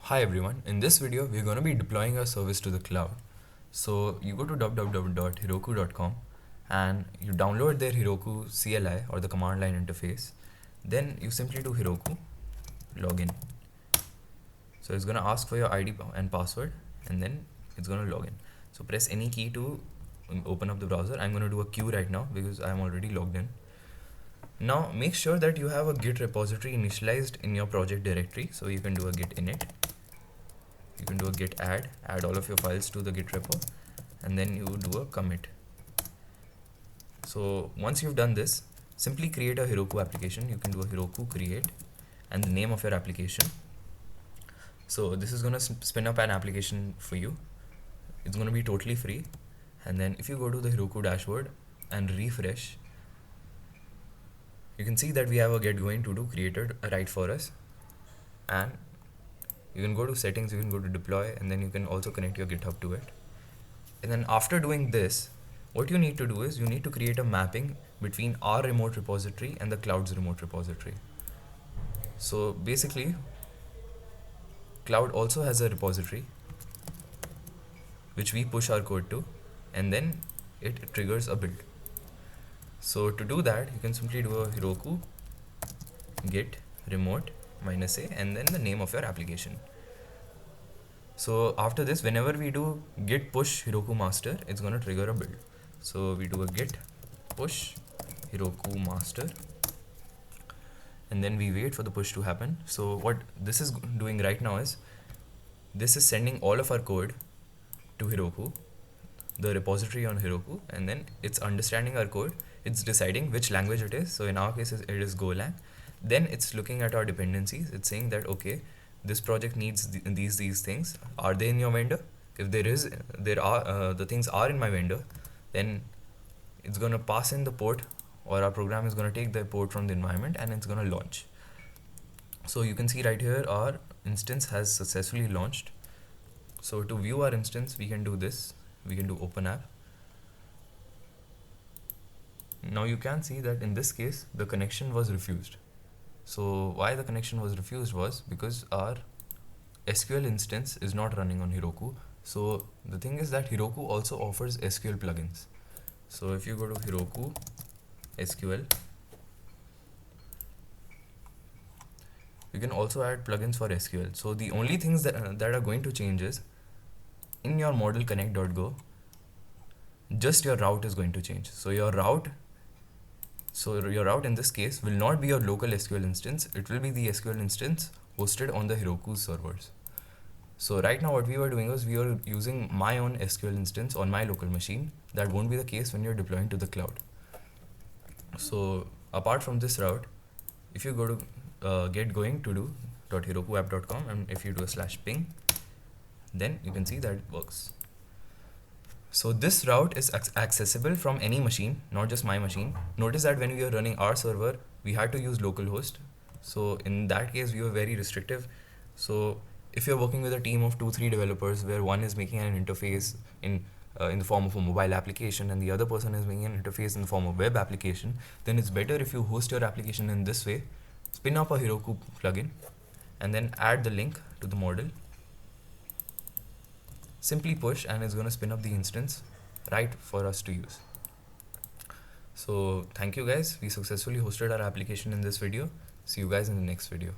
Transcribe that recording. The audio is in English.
Hi everyone, in this video we're going to be deploying our service to the cloud. So you go to www.heroku.com and you download their Heroku CLI or the command line interface. Then you simply do Heroku login. So it's going to ask for your ID and password and then it's going to log in. So press any key to open up the browser. I'm going to do a Q right now because I'm already logged in. Now make sure that you have a Git repository initialized in your project directory. So you can do a git init. You can do a git add all of your files to the git repo, and then you do a commit. So once you've done this, simply create a Heroku application. You can do a Heroku create and the name of your application. So this is going to spin up an application for you. It's going to be totally free. And then if you go to the Heroku dashboard and refresh, you can see that we have a get going to do created right for us. And you can go to settings, you can go to deploy, and then you can also connect your GitHub to it. And then after doing this, what you need to do is you need to create a mapping between our remote repository and the cloud's remote repository. So basically, cloud also has a repository which we push our code to, and then it triggers a build. So to do that, you can simply do a Heroku git remote -a and then the name of your application. So after this, whenever we do git push Heroku master, it's going to trigger a build. So we do a git push Heroku master and then we wait for the push to happen. So what this is doing right now is this is sending all of our code to Heroku, the repository on Heroku, and then it's understanding our code. It's deciding which language it is. So in our case, it is Golang. Then it's looking at our dependencies. It's saying that, okay, this project needs these things. Are they in your vendor? If the things are in my vendor, then it's going to pass in the port, or our program is going to take the port from the environment and it's going to launch. So you can see right here our instance has successfully launched. So to view our instance, we can do this. We can do open app. Now you can see that in this case the connection was refused. So why the connection was refused was because our SQL instance is not running on Heroku. So the thing is that Heroku also offers SQL plugins. So if you go to Heroku SQL, you can also add plugins for SQL. So the only things that are going to change is in your model connect.go, just your route is going to change. So your route in this case will not be your local SQL instance. It will be the SQL instance hosted on the Heroku servers. So right now what we were doing was we were using my own SQL instance on my local machine. That won't be the case when you're deploying to the cloud. So apart from this route, if you go to getgoing-to-do.herokuapp.com and if you do a /ping, then you can see that it works. So this route is accessible from any machine, not just my machine. Notice that when we were running our server, we had to use localhost. So in that case, we were very restrictive. So if you're working with a team of 2-3 developers where one is making an interface in the form of a mobile application and the other person is making an interface in the form of web application, then it's better if you host your application in this way, spin up a Heroku plugin, and then add the link to the model. Simply push and it's going to spin up the instance right for us to use. So thank you guys. We successfully hosted our application in this video. See you guys in the next video.